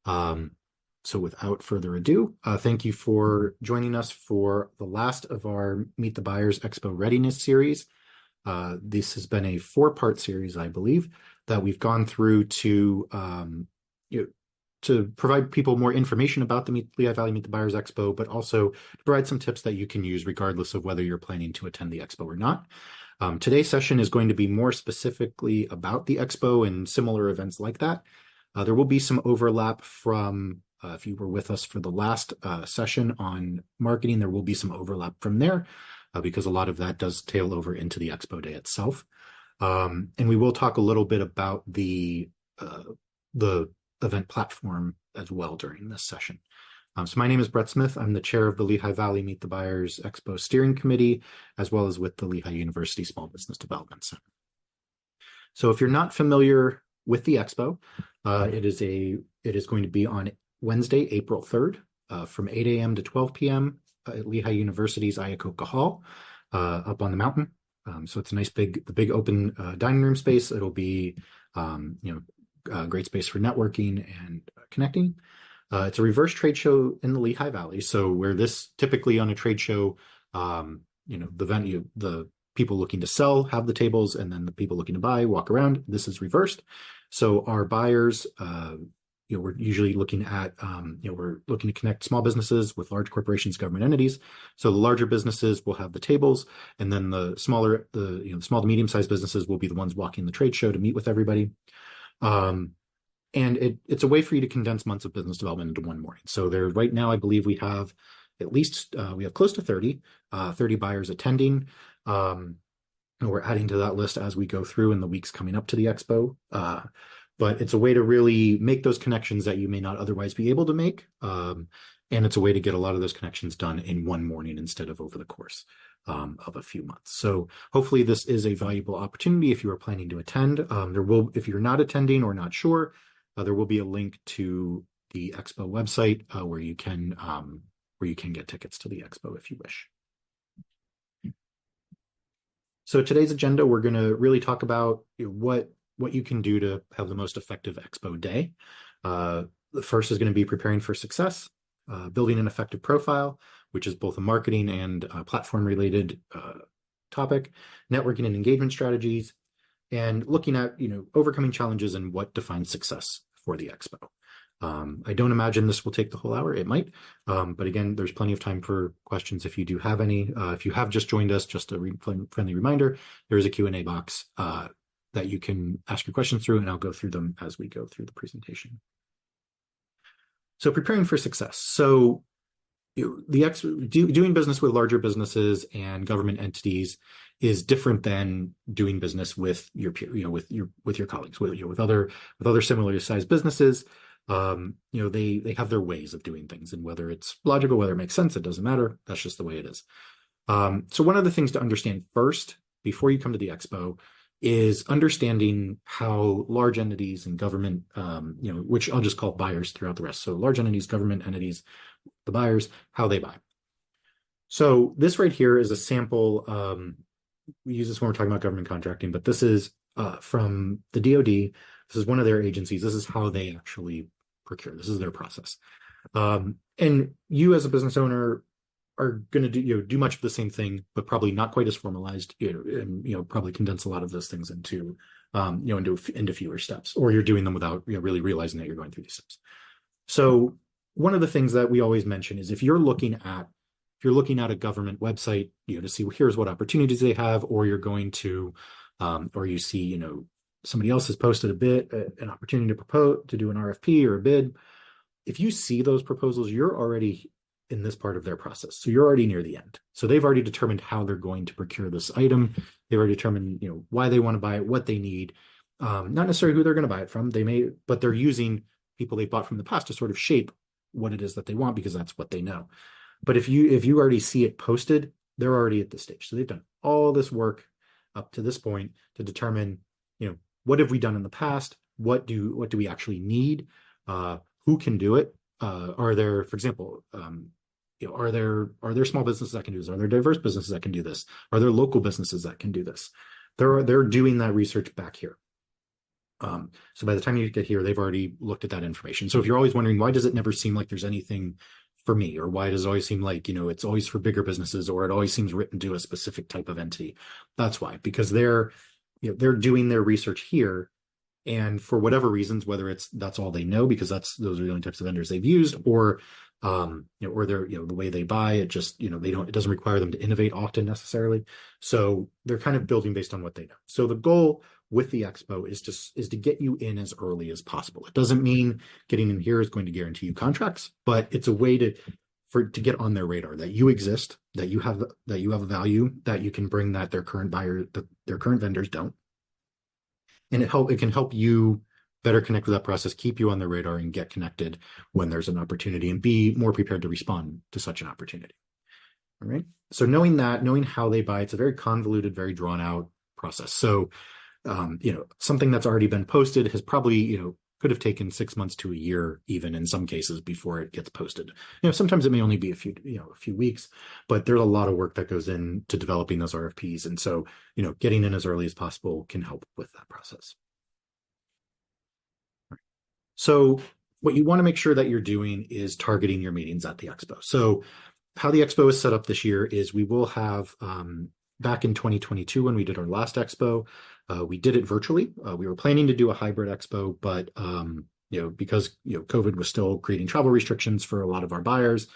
So without further ado, thank you for joining us for the last of our Meet the Buyers Expo Readiness series. This has been a 4-part series, I believe, that we've gone through to provide people more information about the Lehigh Valley Meet the Buyers Expo, but also to provide some tips that you can use regardless of whether you're planning to attend the Expo or not. Today's session is going to be more specifically about the Expo and similar events like that. There will be some overlap from, if you were with us for the last session on marketing, there will be some overlap from there because a lot of that does tail over into the Expo day itself. And we will talk a little bit about the event platform as well during this session. So my name is Brett Smith. I'm the chair of the Lehigh Valley Meet the Buyers Expo Steering Committee, as well as with the Lehigh University Small Business Development Center. So if you're not familiar with the Expo, it is going to be on Wednesday, April 3rd, from 8 a.m. to 12 p.m. At Lehigh University's Iacocca Hall, up on the mountain. So it's a nice big open dining room space. It'll be, great space for networking and connecting. It's a reverse trade show in the Lehigh Valley. So where this typically on a trade show, the venue, the people looking to sell have the tables, and then the people looking to buy walk around. This is reversed. So our buyers, we're usually looking at, we're looking to connect small businesses with large corporations, government entities. So the larger businesses will have the tables, and then the small to medium-sized businesses will be the ones walking the trade show to meet with everybody. And it's a way for you to condense months of business development into one morning. So there, right now, I believe we have at least, we have close to 30 buyers attending. And we're adding to that list as we go through in the weeks coming up to the Expo. But it's a way to really make those connections that you may not otherwise be able to make. And it's a way to get a lot of those connections done in one morning instead of over the course of a few months. So hopefully this is a valuable opportunity if you are planning to attend. If you're not attending or not sure, there will be a link to the Expo website where you can get tickets to the Expo if you wish. So today's agenda, we're going to really talk about what you can do to have the most effective Expo day. The first is going to be preparing for success, building an effective profile, which is both a marketing and platform-related topic, networking and engagement strategies, and looking at overcoming challenges and what defines success for the Expo. I don't imagine this will take the whole hour. It might, but again, there's plenty of time for questions if you do have any. If you have just joined us, just a friendly reminder, there is a Q&A box that you can ask your questions through, and I'll go through them as we go through the presentation. So preparing for success. So doing business with larger businesses and government entities is different than doing business with your peer, with your colleagues, with other similarly sized businesses. They have their ways of doing things, and whether it's logical, whether it makes sense, it doesn't matter. That's just the way it is. So one of the things to understand first before you come to the Expo is understanding how large entities and government, which I'll just call buyers throughout the rest. So large entities, government entities, the buyers, how they buy. So this right here is a sample. We use this when we're talking about government contracting, but this is from the DoD. This is one of their agencies. This is how they actually procure. This is their process. And you as a business owner are going to do much of the same thing, but probably not quite as formalized, and probably condense a lot of those things into fewer steps, or you're doing them without really realizing that you're going through these steps. So one of the things that we always mention is if you're looking at a government website, to see here's what opportunities they have, or you're going to, or you see, somebody else has posted an opportunity to propose to do an RFP or a bid. If you see those proposals, you're already in this part of their process. So you're already near the end. So they've already determined how they're going to procure this item. They've already determined, why they want to buy it, what they need, not necessarily who they're going to buy it from. But they're using people they've bought from the past to sort of shape what it is that they want, because that's what they know. But if you already see it posted, they're already at this stage. So they've done all this work up to this point to determine, what have we done in the past? What do we actually need? Who can do it? Are there, for example, are there small businesses that can do this? Are there diverse businesses that can do this? Are there local businesses that can do this? They're doing that research back here. So by the time you get here, they've already looked at that information. So if you're always wondering, why does it never seem like there's anything for me, or why does it always seem like, it's always for bigger businesses, or it always seems written to a specific type of entity? That's why, because they're doing their research here. And for whatever reasons, whether it's that's all they know because those are the only types of vendors they've used, or or they're the way they buy it, just they don't, it doesn't require them to innovate often necessarily. So they're kind of building based on what they know. So the goal with the expo is to get you in as early as possible. It doesn't mean getting in here is going to guarantee you contracts, but it's a way to get on their radar that you exist, that you have a value that you can bring that their current their current vendors don't, and it can help you better connect with that process, keep you on the radar, and get connected when there's an opportunity, and be more prepared to respond to such an opportunity. All right. So knowing how they buy, it's a very convoluted, very drawn out process. So something that's already been posted has probably could have taken 6 months to a year, even in some cases, before it gets posted. Sometimes it may only be a few weeks, but there's a lot of work that goes into developing those RFPs. And so, getting in as early as possible can help with that process. So what you want to make sure that you're doing is targeting your meetings at the expo. So how the expo is set up this year is we will have, back in 2022, when we did our last expo, we did it virtually. We were planning to do a hybrid expo, but because COVID was still creating travel restrictions for a lot of our buyers,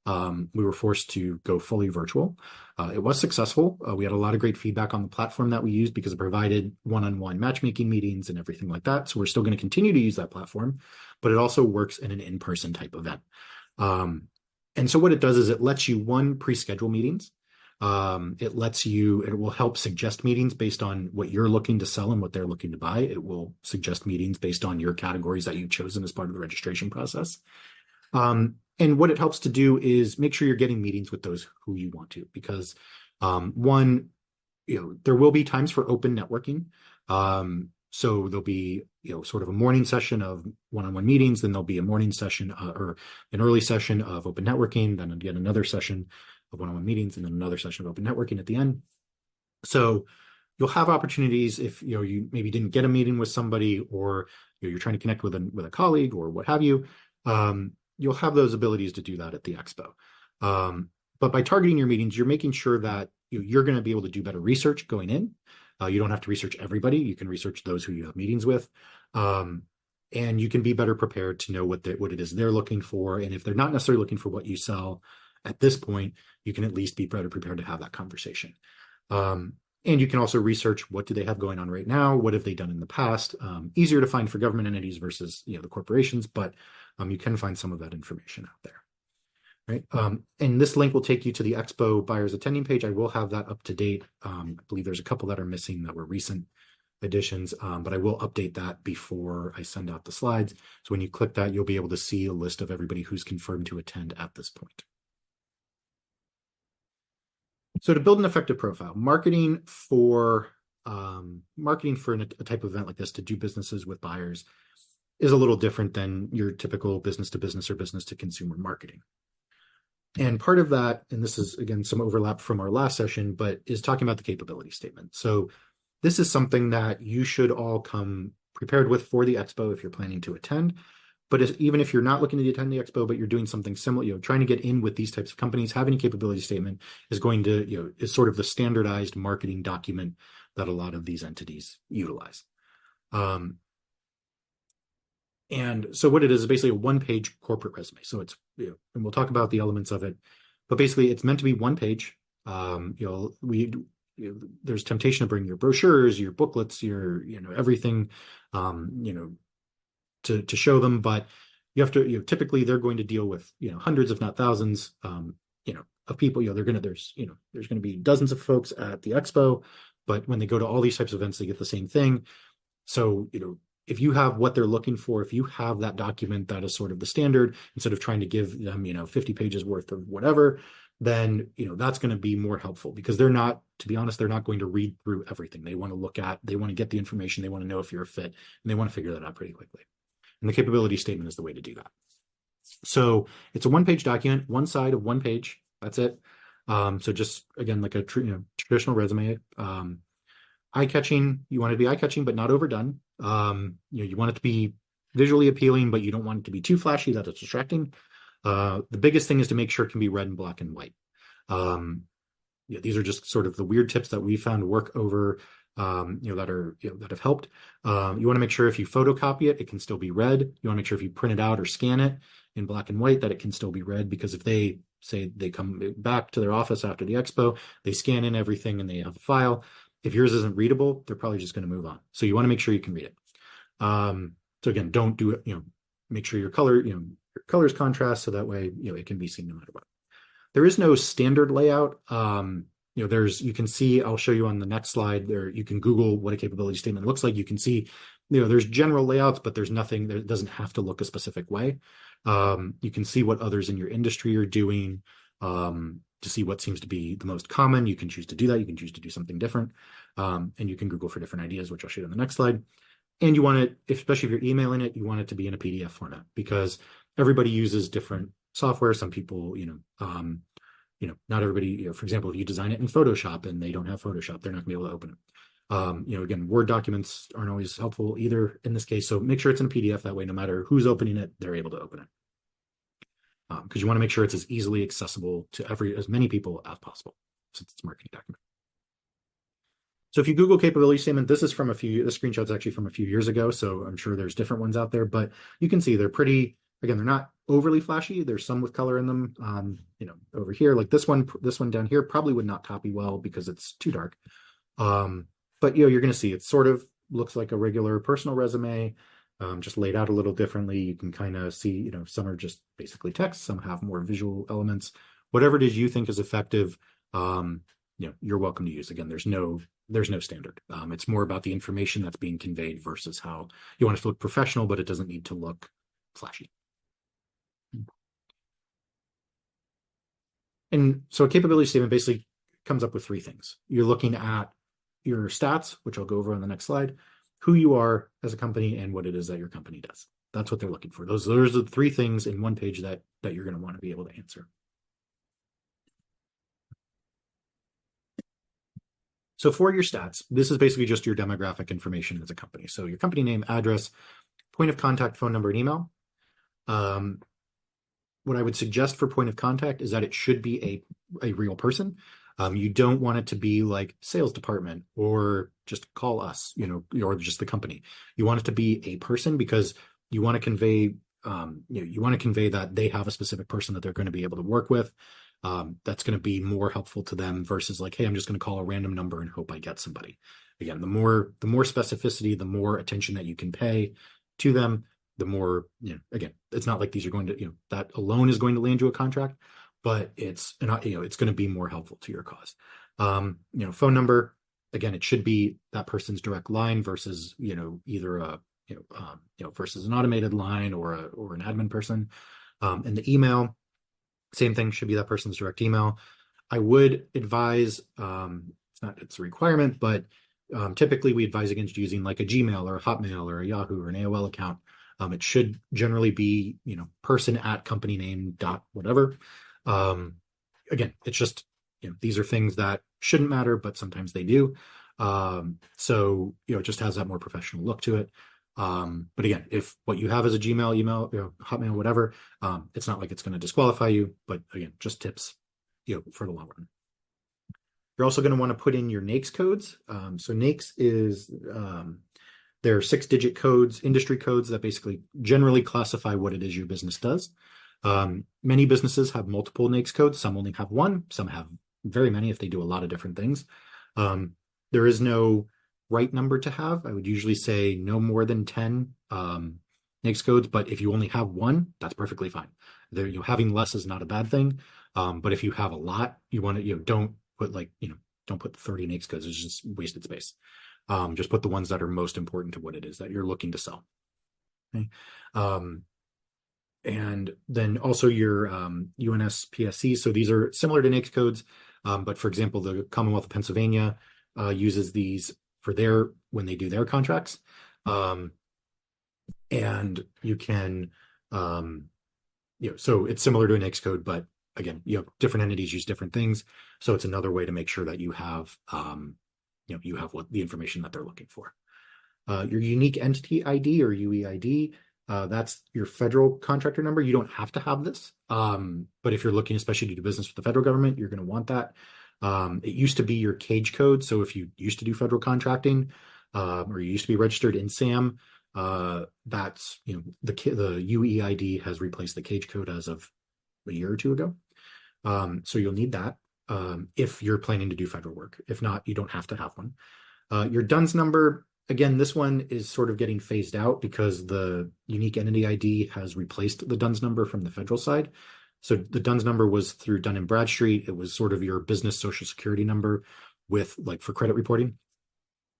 we were forced to go fully virtual. It was successful. We had a lot of great feedback on the platform that we used because it provided one-on-one matchmaking meetings and everything like that. So we're still going to continue to use that platform, but it also works in an in-person type event. And so what it does is it lets you, one, pre-schedule meetings. It will help suggest meetings based on what you're looking to sell and what they're looking to buy. It will suggest meetings based on your categories that you've chosen as part of the registration process. And what it helps to do is make sure you're getting meetings with those who you want to, because one, there will be times for open networking. So there'll be, sort of a morning session of one-on-one meetings, then there'll be a morning session or an early session of open networking, then again another session of one-on-one meetings, and then another session of open networking at the end. So you'll have opportunities if you maybe didn't get a meeting with somebody, or you're trying to connect with a colleague or what have you. You'll have those abilities to do that at the expo. But by targeting your meetings, you're making sure that you're going to be able to do better research going in. You don't have to research everybody. You can research those who you have meetings with. And you can be better prepared to know what it is they're looking for. And if they're not necessarily looking for what you sell at this point, you can at least be better prepared to have that conversation. And you can also research, what do they have going on right now? What have they done in the past? Easier to find for government entities versus the corporations, but you can find some of that information out there. Right. And this link will take you to the Expo buyers attending page. I will have that up to date. I believe there's a couple that are missing that were recent additions, but I will update that before I send out the slides. So when you click that, you'll be able to see a list of everybody who's confirmed to attend at this point. So to build an effective profile, marketing for a type of event like this, to do businesses with buyers, is a little different than your typical business to business or business to consumer marketing. And part of that, and this is again some overlap from our last session, but is talking about the capability statement. So this is something that you should all come prepared with for the expo if you're planning to attend. But even if you're not looking to attend the expo, but you're doing something similar, trying to get in with these types of companies, having a capability statement is going to, is sort of the standardized marketing document that a lot of these entities utilize. And so what it is basically a one-page corporate resume. So it's, and we'll talk about the elements of it, but basically it's meant to be one page. There's temptation to bring your brochures, your booklets, your, everything, to show them, but you have to, typically they're going to deal with, hundreds, if not thousands, of people. There's going to be dozens of folks at the expo, but when they go to all these types of events, they get the same thing. So, if you have what they're looking for, if you have that document that is sort of the standard, instead of trying to give them, 50 pages worth of whatever, then, that's going to be more helpful, because they're not, to be honest, they're not going to read through everything. They want to get the information. They want to know if you're a fit, and they want to figure that out pretty quickly. And the capability statement is the way to do that. So it's a one-page document, one side of one page. That's it. So just, again, like a traditional resume, eye-catching. You want to be eye-catching, but not overdone. You want it to be visually appealing, but you don't want it to be too flashy that it's distracting. The biggest thing is to make sure it can be read in black and white. Um, these are just sort of the weird tips that we found work over, that have helped. You want to make sure if you photocopy it, it can still be read. You want to make sure if you print it out or scan it in black and white, that it can still be read, because if they say they come back to their office after the expo, they scan in everything and they have a file. If yours isn't readable, they're probably just going to move on. So you want to make sure you can read it. So again, don't do it, make sure your colors contrast so that way, it can be seen no matter what. There is no standard layout. You can see, I'll show you on the next slide there, you can Google what a capability statement looks like. You can see, there's general layouts, but there's nothing that doesn't have to look a specific way. You can see what others in your industry are doing, to see what seems to be the most common. You can choose to do that. You can choose to do something different. And you can Google for different ideas, which I'll show you on the next slide. And you want it, especially if you're emailing it, you want it to be in a PDF format, because everybody uses different software. Some people, not everybody, for example, if you design it in Photoshop and they don't have Photoshop, they're not gonna be able to open it. Again, Word documents aren't always helpful either in this case. So make sure it's in a PDF. That way, no matter who's opening it, they're able to open it. Because you want to make sure it's as easily accessible to as many people as possible, since it's a marketing document. So if you Google capability statement, this screenshot's actually from a few years ago, so I'm sure there's different ones out there, but you can see they're pretty, again, they're not overly flashy. There's some with color in them. Over here, like this one down here probably would not copy well because it's too dark. But you're going to see it sort of looks like a regular personal resume, just laid out a little differently. You can kind of see, some are just basically text, some have more visual elements. Whatever it is you think is effective, you're welcome to use. Again, there's no standard. It's more about the information that's being conveyed versus how you want it to look professional, but it doesn't need to look flashy. And so a capability statement basically comes up with three things. You're looking at your stats, which I'll go over on the next slide, who you are as a company, and what it is that your company does. That's what they're looking for. Those are the three things in one page that you're going to want to be able to answer. So for your stats, this is basically just your demographic information as a company. So your company name, address, point of contact, phone number, and email. What I would suggest for point of contact is that it should be a real person. You don't want it to be like sales department or just call us, or just the company. You want it to be a person, because you want to convey, that they have a specific person that they're going to be able to work with. That's going to be more helpful to them versus like, hey, I'm just going to call a random number and hope I get somebody. Again, the more specificity, the more attention that you can pay to them, the more, again, it's not like these are going to, that alone is going to land you a contract, but it's going to be more helpful to your cause. Phone number, again, it should be that person's direct line versus, either versus an automated line or an admin person. And the email, same thing, should be that person's direct email. I would advise, it's a requirement, but typically we advise against using like a Gmail or a Hotmail or a Yahoo or an AOL account. It should generally be, person at company name dot whatever. Again, it's just, these are things that shouldn't matter, but sometimes they do. So, it just has that more professional look to it. But again, if what you have is a Gmail, email, Hotmail, whatever, it's not like it's going to disqualify you, but again, just tips, for the long run. You're also going to want to put in your NAICS codes. So NAICS is, there are 6-digit codes, industry codes that basically generally classify what it is your business does. Many businesses have multiple NAICS codes. Some only have one. Some have very many if they do a lot of different things. There is no right number to have. I would usually say no more than 10 NAICS codes, but if you only have one, that's perfectly fine. Having less is not a bad thing. But if you have a lot, you want to, don't put don't put 30 NAICS codes. It's just wasted space. Just put the ones that are most important to what it is that you're looking to sell. Okay. And then also your UNSPSC. So these are similar to NAICS codes, but for example, the Commonwealth of Pennsylvania uses these for when they do their contracts. And you can, so it's similar to a NAICS code, but again, different entities use different things. So it's another way to make sure that you have, you have what the information that they're looking for. Your unique entity ID or UEID, that's your federal contractor number. You don't have to have this. But if you're looking especially to do business with the federal government, you're going to want that. It used to be your cage code. So if you used to do federal contracting, or you used to be registered in SAM, that's, the UEID has replaced the cage code as of a year or two ago. So you'll need that if you're planning to do federal work. If not, you don't have to have one. Your DUNS number, again, this one is sort of getting phased out because the unique entity ID has replaced the DUNS number from the federal side. So the DUNS number was through Dun and Bradstreet. It was sort of your business social security number with like for credit reporting.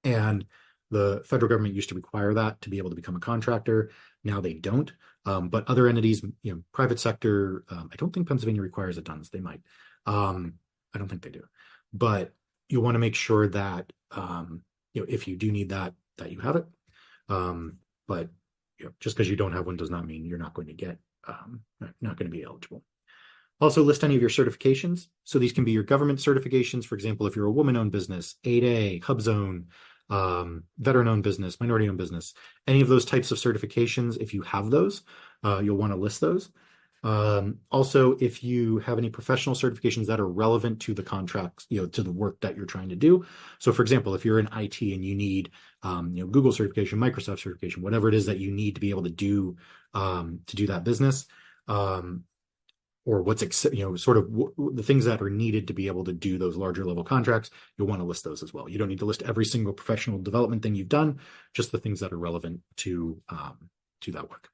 And the federal government used to require that to be able to become a contractor. Now they don't. But other entities, private sector, I don't think Pennsylvania requires a DUNS. They might. I don't think they do. But you want to make sure that if you do need that you have it. But just because you don't have one does not mean you're not going to get not going to be eligible. Also list any of your certifications. So these can be your government certifications. For example, if you're a woman-owned business, 8A, HubZone, veteran-owned business, minority-owned business, any of those types of certifications, if you have those, you'll want to list those. Also, if you have any professional certifications that are relevant to the contracts, to the work that you're trying to do. So for example, if you're in IT and you need, Google certification, Microsoft certification, whatever it is that you need to be able to do that business, or sort of the things that are needed to be able to do those larger level contracts, you'll want to list those as well. You don't need to list every single professional development thing you've done, just the things that are relevant to that work.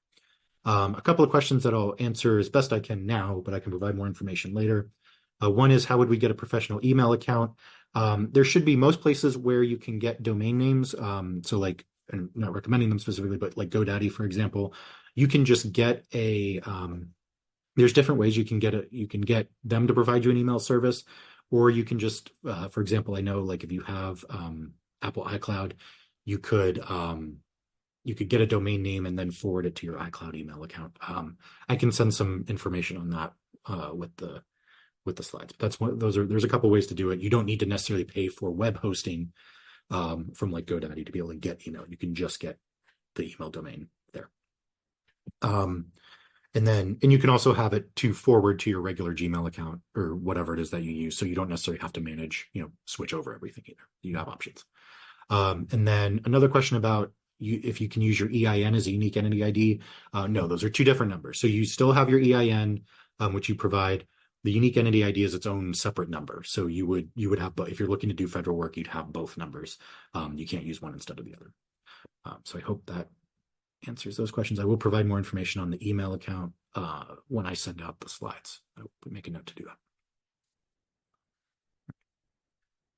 A couple of questions that I'll answer as best I can now, but I can provide more information later. One is, how would we get a professional email account? There should be most places where you can get domain names. So like, and not recommending them specifically, but like GoDaddy, for example, you can just get there's different ways you can get them to provide you an email service, or you can just, for example, I know like if you have Apple iCloud, you could get a domain name and then forward it to your iCloud email account. I can send some information on that with the slides. But there's a couple ways to do it. You don't need to necessarily pay for web hosting from like GoDaddy to be able to get email. You can just get the email domain there. And you can also have it to forward to your regular Gmail account or whatever it is that you use. So you don't necessarily have to manage, switch over everything either. You have options. And then another question about if you can use your EIN as a unique entity ID. No, those are two different numbers. So you still have your EIN, which you provide. The unique entity ID is its own separate number. So you would have, if you're looking to do federal work, you'd have both numbers. You can't use one instead of the other. So I hope that answers those questions. I will provide more information on the email account when I send out the slides. I will make a note to do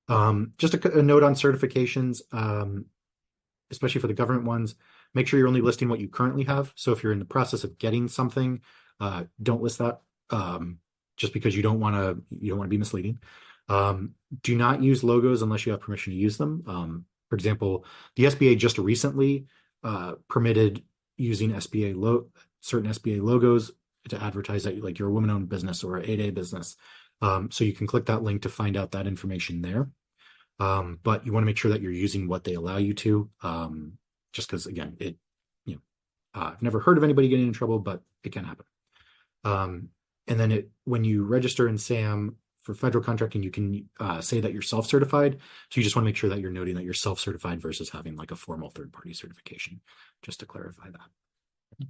that. Just a note on certifications, especially for the government ones. Make sure you're only listing what you currently have. So if you're in the process of getting something, don't list that just because you don't want to be misleading. Do not use logos unless you have permission to use them. For example, the SBA just recently permitted using certain SBA logos to advertise that like you're a woman-owned business or an 8A business. So you can click that link to find out that information there. But you want to make sure that you're using what they allow you to, just because again, I've never heard of anybody getting in trouble, but it can happen. And then when you register in SAM for federal contracting, you can say that you're self-certified. So you just want to make sure that you're noting that you're self-certified versus having like a formal third-party certification, just to clarify that.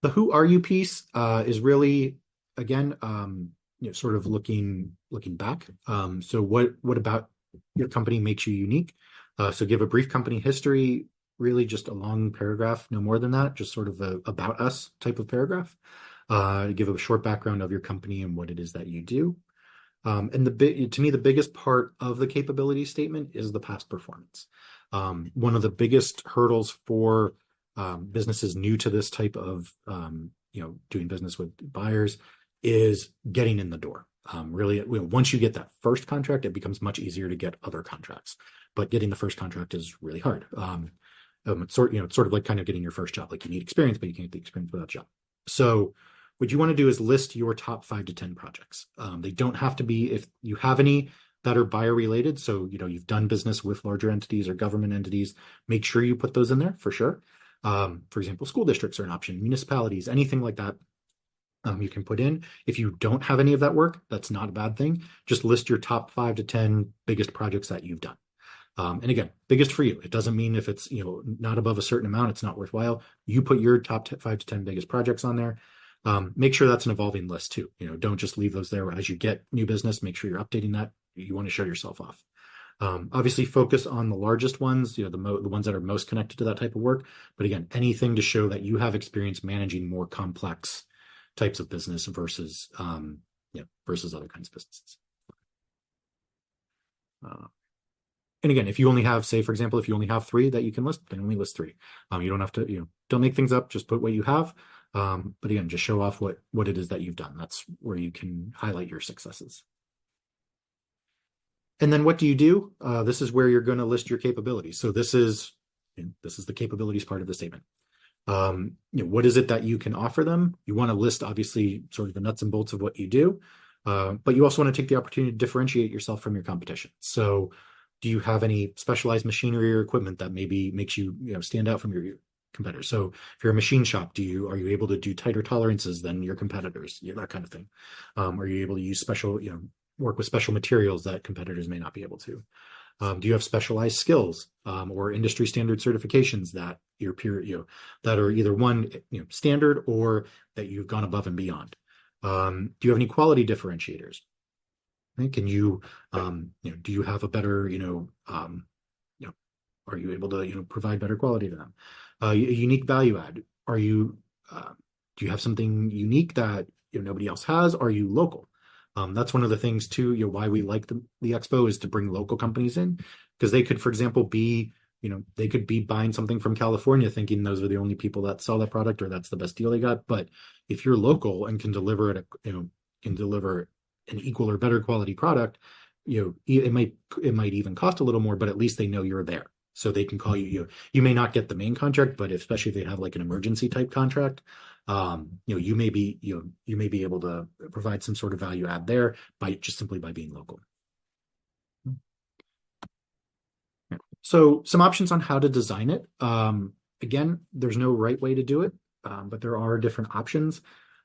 The who are you piece is really, again, sort of looking back. So what about your company makes you unique? So give a brief company history, really just a long paragraph, no more than that, just sort of a about us type of paragraph. Give a short background of your company and what it is that you do. And to me, the biggest part of the capability statement is the past performance. One of the biggest hurdles for businesses new to this type of doing business with buyers is getting in the door. Really, once you get that first contract, it becomes much easier to get other contracts. But getting the first contract is really hard. It's sort of like kind of getting your first job. Like you need experience, but you can't get the experience without a job. So what you want to do is list your top 5 to 10 projects. They don't have to be, if you have any, that are buyer related. So, you've done business with larger entities or government entities, make sure you put those in there for sure. For example, school districts are an option, municipalities, anything like that. You can put in. If you don't have any of that work, that's not a bad thing. Just list your top 5 to 10 biggest projects that you've done. And again, biggest for you. It doesn't mean if it's not above a certain amount, it's not worthwhile. You put your top 5 to 10 biggest projects on there. Make sure that's an evolving list too. Don't just leave those there as you get new business. Make sure you're updating that. You want to show yourself off. Obviously, focus on the largest ones. The ones that are most connected to that type of work. But again, anything to show that you have experience managing more complex types of business versus other kinds of businesses. And again, if you only have, say, for example, if you only have 3 that you can list, then only list 3. You don't have to, don't make things up, just put what you have. But again, just show off what it is that you've done. That's where you can highlight your successes. And then what do you do? This is where you're going to list your capabilities. So this is the capabilities part of the statement. What is it that you can offer them? You want to list, obviously, sort of the nuts and bolts of what you do, but you also want to take the opportunity to differentiate yourself from your competition. So do you have any specialized machinery or equipment that maybe makes you, stand out from your competitors? So if you're a machine shop, are you able to do tighter tolerances than your competitors? That kind of thing. Are you able to use work with special materials that competitors may not be able to? Do you have specialized skills or industry standard certifications that your peer, that are either one, standard or that you've gone above and beyond? Do you have any quality differentiators? Can you, do you have a better, are you able to, provide better quality to them? A unique value add. Do you have something unique that nobody else has? Are you local? That's one of the things too, why we like the expo is to bring local companies in, because they could, for example, be, they could be buying something from California thinking those are the only people that sell that product or that's the best deal they got. But if you're local and can deliver an equal or better quality product, it might even cost a little more, but at least they know you're there. So they can call you, you may not get the main contract, but especially if they have like an emergency type contract, you may be able to provide some sort of value add there simply by being local. So some options on how to design it. Again, there's no right way to do it, but there are different options.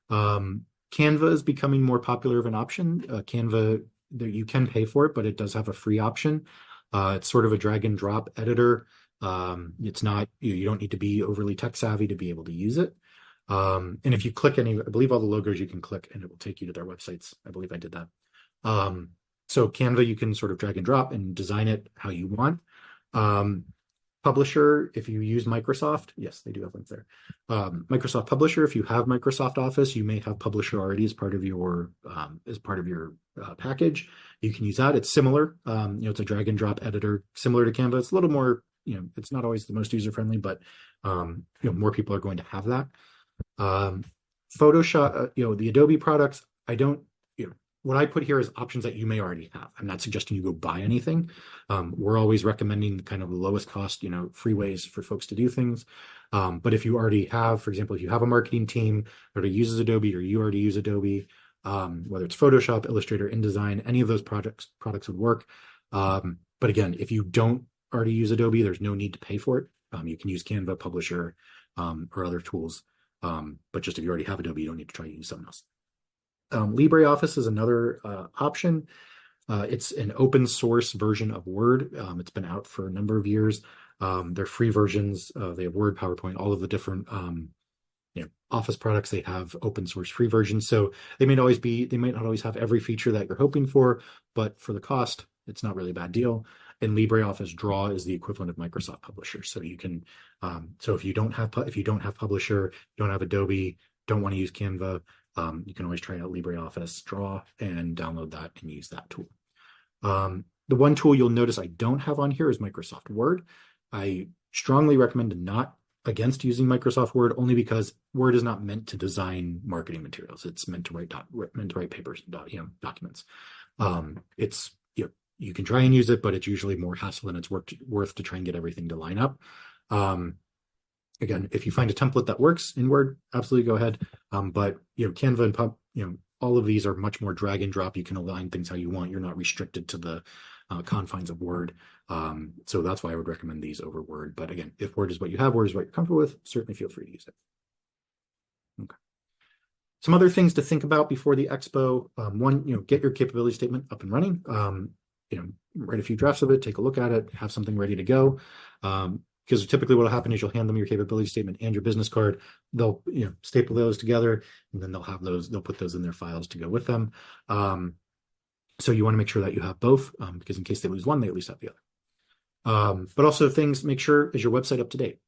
Canva is becoming more popular of an option. Canva, you can pay for it, but it does have a free option. It's sort of a drag and drop editor. It's not, you don't need to be overly tech savvy to be able to use it. And if you click I believe all the logos you can click and it will take you to their websites. I believe I did that. So Canva, you can sort of drag and drop and design it how you want. Publisher, if you use Microsoft, yes, they do have links there. Microsoft Publisher, if you have Microsoft Office, you may have Publisher already as part of your package. You can use that. It's similar. It's a drag and drop editor similar to Canva. It's a little more, it's not always the most user friendly, but more people are going to have that. Photoshop, the Adobe products, what I put here is options that you may already have. I'm not suggesting you go buy anything. We're always recommending kind of the lowest cost, free ways for folks to do things. But if you already have, for example, if you have a marketing team that already uses Adobe or you already use Adobe, whether it's Photoshop, Illustrator, InDesign, any of those products would work. But again, if you don't already use Adobe, there's no need to pay for it. You can use Canva, Publisher, or other tools. But just if you already have Adobe, you don't need to try to use something else. LibreOffice is another option. It's an open source version of Word. It's been out for a number of years. They're free versions. They have Word, PowerPoint, all of the different Office products. They have open source free versions. So they might not always have every feature that you're hoping for, but for the cost, it's not really a bad deal. And LibreOffice Draw is the equivalent of Microsoft Publisher. So you can, so if you don't have Publisher, you don't have Adobe, don't want to use Canva, you can always try out LibreOffice Draw and download that and use that tool. The one tool you'll notice I don't have on here is Microsoft Word. I strongly recommend not against using Microsoft Word only because Word is not meant to design marketing materials. It's meant to write papers, documents. It's you can try and use it, but it's usually more hassle than it's worth to try and get everything to line up. Again, if you find a template that works in Word, absolutely go ahead. But Canva and all of these are much more drag and drop. You can align things how you want. You're not restricted to the confines of Word. So that's why I would recommend these over Word. But again, if Word is what you have, Word is what you're comfortable with, certainly feel free to use it. Okay. Some other things to think about before the expo. One, get your capability statement up and running. Write a few drafts of it, take a look at it, have something ready to go. Because typically what will happen is you'll hand them your capability statement and your business card. They'll staple those together, and then they'll put those in their files to go with them. So you want to make sure that you have both, because in case they lose one, they at least have the other. But also make sure, is your website up to date?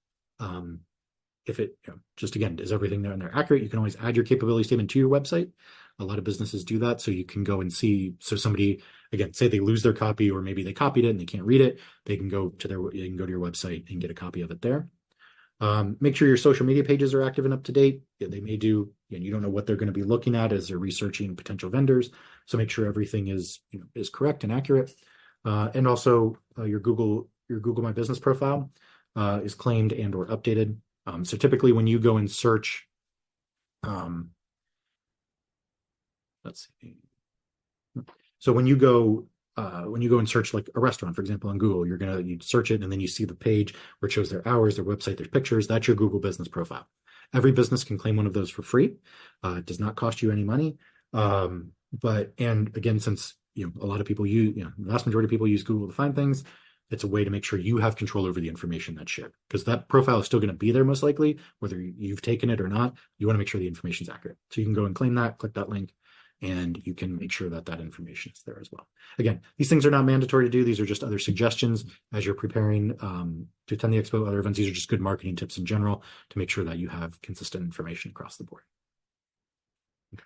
If it, just again, is everything there and they're accurate? You can always add your capability statement to your website. A lot of businesses do that. So you can go and see, so somebody, again, say they lose their copy, or maybe they copied it and they can't read it. They can go to your website and get a copy of it there. Make sure your social media pages are active and up to date. They may do, you don't know what they're going to be looking at as they're researching potential vendors. So make sure everything is correct and accurate. And also your Google My Business profile is claimed and or updated. So typically when you go and search, let's see. So when you go and search like a restaurant, for example, on Google, you'd search it and then you see the page where it shows their hours, their website, their pictures. That's your Google business profile. Every business can claim one of those for free. It does not cost you any money. And again, since a lot of people the vast majority of people use Google to find things, it's a way to make sure you have control over the information that's shared, because that profile is still going to be there most likely, whether you've taken it or not. You want to make sure the information is accurate. So you can go and claim that, click that link, and you can make sure that information is there as well. Again, these things are not mandatory to do. These are just other suggestions as you're preparing to attend the expo, other events. These are just good marketing tips in general to make sure that you have consistent information across the board. Okay.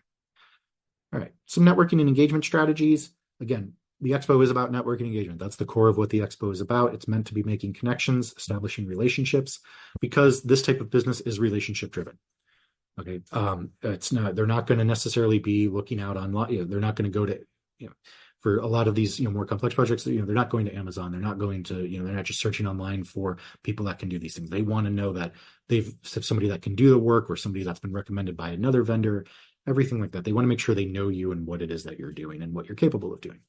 All right, some networking and engagement strategies. Again, the expo is about networking engagement. That's the core of what the expo is about. It's meant to be making connections, establishing relationships, because this type of business is relationship driven. Okay. They're not going to necessarily be looking out online. They're not going to go to, for a lot of these, more complex projects, they're not going to Amazon. They're not going to, they're not just searching online for people that can do these things. They want to know that they've somebody that can do the work, or somebody that's been recommended by another vendor, everything like that. They want to make sure they know you and what it is that you're doing and what you're capable of doing.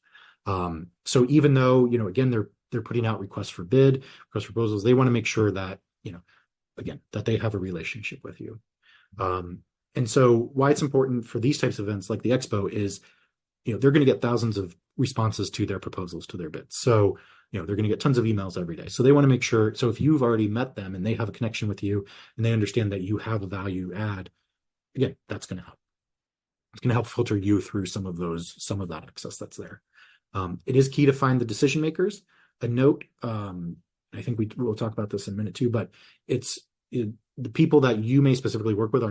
So even though, again, they're putting out requests for proposals, they want to make sure that, again, that they have a relationship with you. And so why it's important for these types of events like the expo is, they're going to get thousands of responses to their proposals, to their bids. So, they're going to get tons of emails every day. So they want to make sure, so if you've already met them and they have a connection with you and they understand that you have a value add, again, that's going to help. It's going to help filter you through some of that excess that's there. It is key to find the decision makers. A note, I think we'll talk about this in a minute too, but the people that you may specifically work with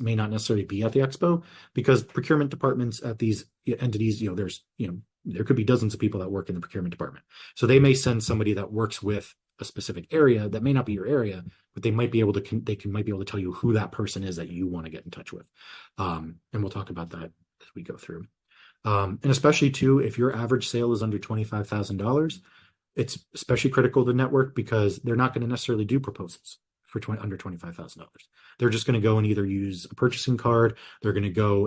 may not necessarily be at the expo, because procurement departments at these entities, there could be dozens of people that work in the procurement department. So they may send somebody that works with a specific area that may not be your area, but they might be able to tell you who that person is that you want to get in touch with. And we'll talk about that as we go through. And especially too, if your average sale is under $25,000, it's especially critical to network, because they're not going to necessarily do proposals for under $25,000. They're just going to go and either use a purchasing card. They're going to go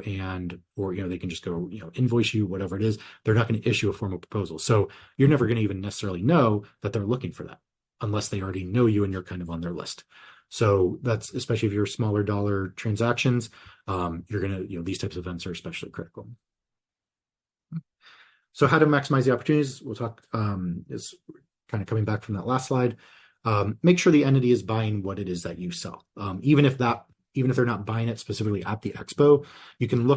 or they can just go, invoice you, whatever it is. They're not going to issue a formal proposal. So you're never going to even necessarily know that they're looking for that unless they already know you and you're kind of on their list. So that's, especially if you're smaller dollar transactions, you're going to, these types of events are especially critical. So how to maximize the opportunities, we'll talk, is kind of coming back from that last slide. Make sure the entity is buying what it is that you sell. Even if they're not buying it specifically at the expo, you can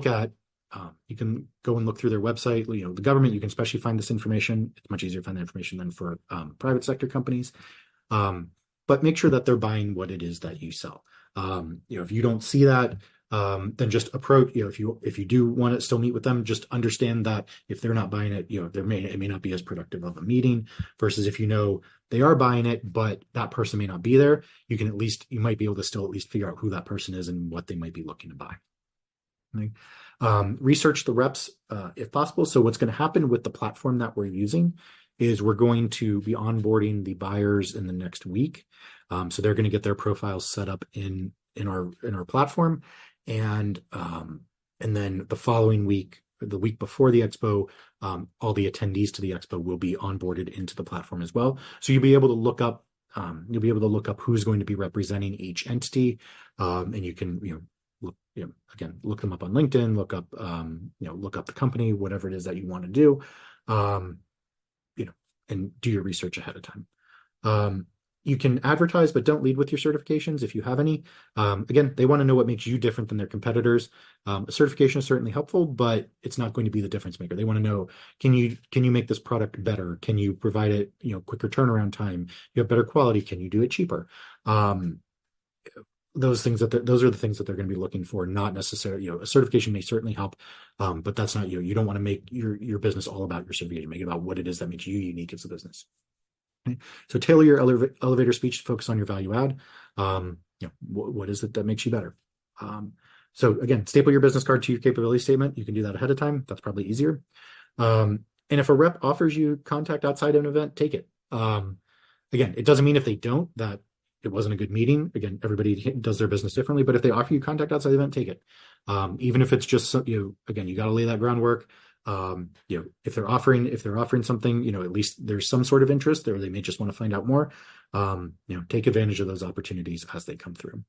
you can go and look through their website. The government, you can especially find this information. It's much easier to find that information than for private sector companies. But make sure that they're buying what it is that you sell. If you don't see that, then just approach, if you do want to still meet with them, just understand that if they're not buying it, it may not be as productive of a meeting, versus if they are buying it, but that person may not be there, you might be able to still at least figure out who that person is and what they might be looking to buy. Right? Research the reps if possible. So what's going to happen with the platform that we're using is we're going to be onboarding the buyers in the next week. So they're going to get their profiles set up in our platform. And And then the following week, the week before the expo, all the attendees to the expo will be onboarded into the platform as well. So you'll be able to look up who's going to be representing each entity, and you can look them up on LinkedIn, look up the company, whatever it is that you want to do, and do your research ahead of time. You can advertise, but don't lead with your certifications if you have any. Again, they want to know what makes you different than their competitors. A certification is certainly helpful, but it's not going to be the difference maker. They want to know, can you make this product better? Can you provide it, quicker turnaround time? You have better quality. Can you do it cheaper? Those are the things that they're going to be looking for, not necessarily, a certification may certainly help, but that's not you. You don't want to make your business all about your certification. Make it about what it is that makes you unique as a business. So tailor your elevator speech to focus on your value add. What is it that makes you better? So again, staple your business card to your capability statement. You can do that ahead of time. That's probably easier. And if a rep offers you contact outside of an event, take it. Again, it doesn't mean if they don't that it wasn't a good meeting. Again, everybody does their business differently, but if they offer you contact outside the event, take it. Even if it's just, again, you got to lay that groundwork. If they're offering something, at least there's some sort of interest there. They may just want to find out more. Take advantage of those opportunities as they come through.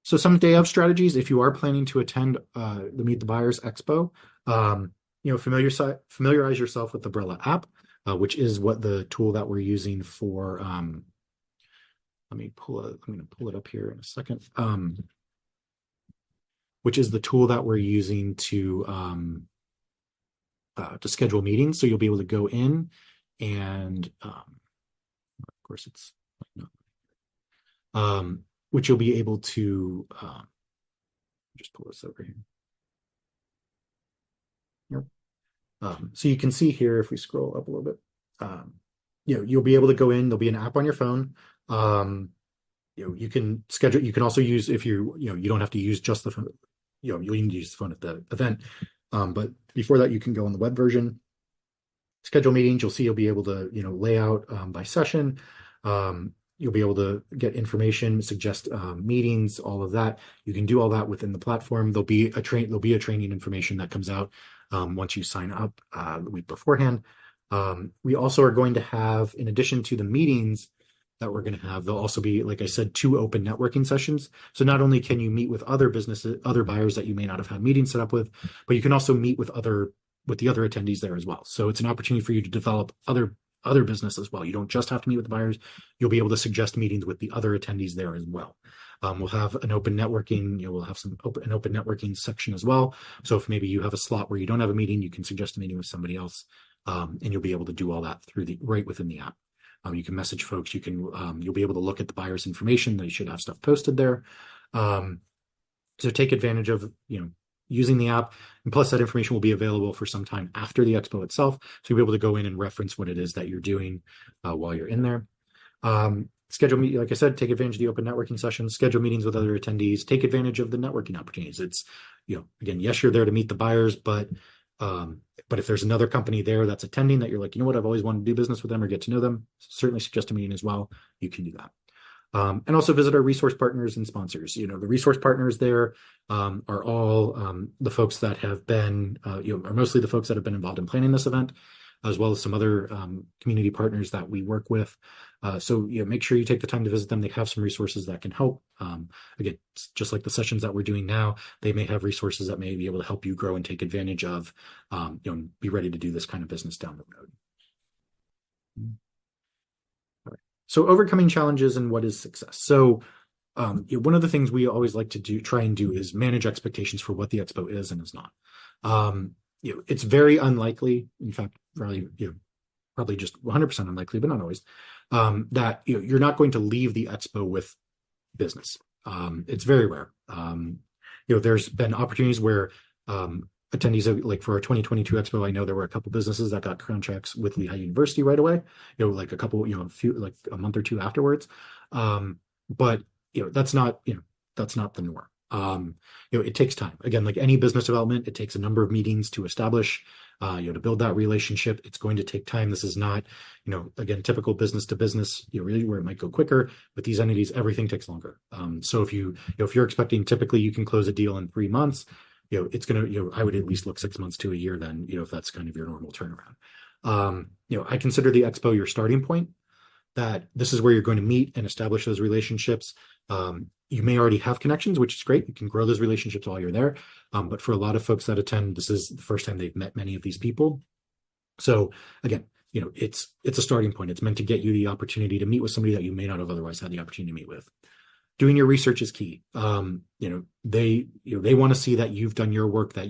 So some day of strategies, if you are planning to attend the Meet the Buyers Expo, familiarize yourself with the Brella app, which is what the tool that we're using for. I'm going to pull it up here in a second. Which is the tool that we're using to schedule meetings. So you'll be able to go in and, of course, it's which you'll be able to just pull this over here. Yep. So you can see here, if we scroll up a little bit, you'll be able to go in. There'll be an app on your phone. You can schedule. You can also use, if you don't have to use just the phone. You can use the phone at the event. But before that, you can go on the web version, schedule meetings. You'll see you'll be able to lay out by session. You'll be able to get information, suggest meetings, all of that. You can do all that within the platform. There'll be a training information that comes out once you sign up the week beforehand. We also are going to have, in addition to the meetings that we're going to have, there'll also be, like I said, 2 open networking sessions. So not only can you meet with other businesses, other buyers that you may not have had meetings set up with, but you can also meet with the other attendees there as well. So it's an opportunity for you to develop other business as well. You don't just have to meet with the buyers. You'll be able to suggest meetings with the other attendees there as well. We'll have an open networking, we'll have an open networking section as well. So if maybe you have a slot where you don't have a meeting, you can suggest a meeting with somebody else, and you'll be able to do all that right within the app. You can message folks. You'll be able to look at the buyer's information. They should have stuff posted there. So take advantage of, using the app. And plus that information will be available for some time after the expo itself. So you'll be able to go in and reference what it is that you're doing while you're in there. Schedule meet, like I said, take advantage of the open networking sessions, schedule meetings with other attendees, take advantage of the networking opportunities. It's, again, yes, you're there to meet the buyers, but if there's another company there that's attending that you're like, I've always wanted to do business with them or get to know them, certainly suggest a meeting as well. You can do that. And also visit our resource partners and sponsors. The resource partners there are all the folks that have been, are mostly the folks that have been involved in planning this event, as well as some other community partners that we work with. So make sure you take the time to visit them. They have some resources that can help. Again, just like the sessions that we're doing now, they may have resources that may be able to help you grow and take advantage of, be ready to do this kind of business down the road. So overcoming challenges and what is success. So one of the things we always like to try and do is manage expectations for what the expo is and is not. It's very unlikely, in fact, probably just 100% unlikely, but not always, that you're not going to leave the expo with business. It's very rare. There's been opportunities where attendees, like for our 2022 Expo, I know there were a couple businesses that got contracts with Lehigh University right away, like a couple, like a month or two afterwards. But that's not the norm. It takes time. Again, like any business development, it takes a number of meetings to establish to build that relationship. It's going to take time. This is not, again, typical business to business, really where it might go quicker. With these entities, everything takes longer. So if you're expecting typically you can close a deal in 3 months, it's going to, I would at least look 6 months to a year then, if that's kind of your normal turnaround. I consider the Expo your starting point, that this is where you're going to meet and establish those relationships. You may already have connections, which is great. You can grow those relationships while you're there. But for a lot of folks that attend, this is the first time they've met many of these people. So again, it's a starting point. It's meant to get you the opportunity to meet with somebody that you may not have otherwise had the opportunity to meet with. Doing your research is key. They want to see that you've done your work, that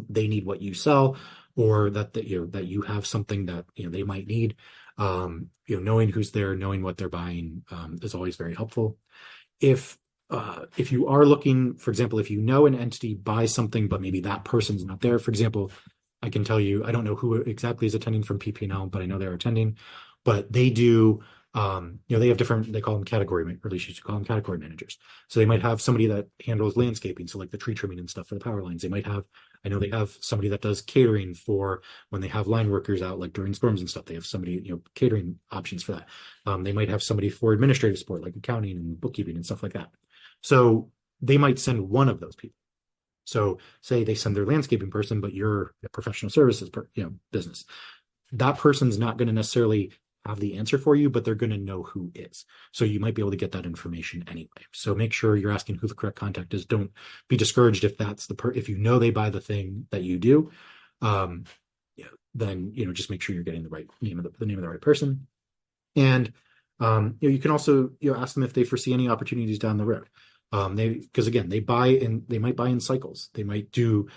they need what you sell, or that you have something that they might need. Knowing who's there, knowing what they're buying is always very helpful. If you are looking, for example, if an entity buys something, but maybe that person's not there, for example, I can tell you, I don't know who exactly is attending from PP&L, but I know they're attending, but they do, they have different, they call them category managers. So they might have somebody that handles landscaping. So like the tree trimming and stuff for the power lines. I know they have somebody that does catering for when they have line workers out, like during storms and stuff. They have somebody, catering options for that. They might have somebody for administrative support, like accounting and bookkeeping and stuff like that. So they might send one of those people. So say they send their landscaping person, but you're a professional services business. That person's not going to necessarily have the answer for you, but they're going to know who is. So you might be able to get that information anyway. So make sure you're asking who the correct contact is. Don't be discouraged if that's if they buy the thing that you do, then just make sure you're getting the right name of the name of the right person. And you can also ask them if they foresee any opportunities down the road. Because again, they might buy in cycles. They might do,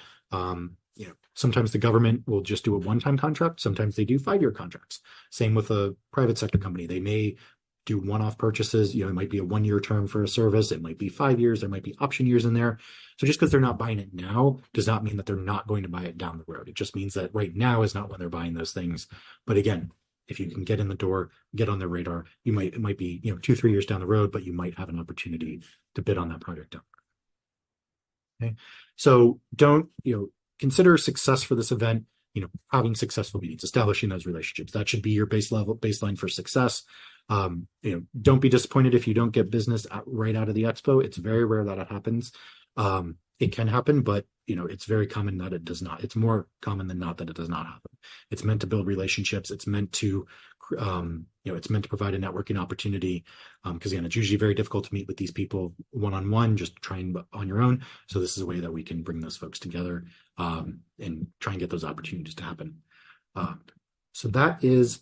sometimes the government will just do a one-time contract. Sometimes they do 5-year contracts. Same with a private sector company. They may do one-off purchases. It might be a 1-year term for a service. It might be 5 years. There might be option years in there. So just because they're not buying it now does not mean that they're not going to buy it down the road. It just means that right now is not when they're buying those things. But again, if you can get in the door, get on their radar, it might be 2-3 years down the road, but you might have an opportunity to bid on that project down. Okay, so don't consider success for this event. Having successful meetings, establishing those relationships. That should be your baseline for success. Don't be disappointed if you don't get business right out of the expo. It's very rare that it happens. It can happen, but it's very common that it does not. It's more common than not that it does not happen. It's meant to build relationships. It's meant to, provide a networking opportunity. Because again, it's usually very difficult to meet with these people one-on-one, just trying on your own. So this is a way that we can bring those folks together and try and get those opportunities to happen. So that is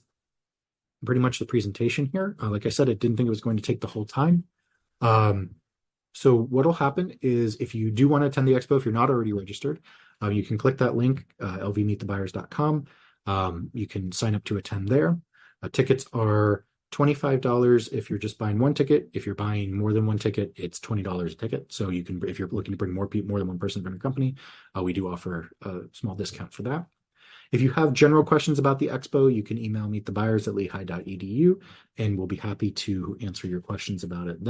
pretty much the presentation here. Like I said, I didn't think it was going to take the whole time. So what'll happen is if you do want to attend the expo, if you're not already registered, you can click that link, lvmeetthebuyers.com. You can sign up to attend there. Tickets are $25 if you're just buying one ticket. If you're buying more than one ticket, it's $20 a ticket. So you can, if you're looking to bring more than one person from your company, we do offer a small discount for that. If you have general questions about the expo, you can email meetthebuyers@lehigh.edu, and we'll be happy to answer your questions about it then.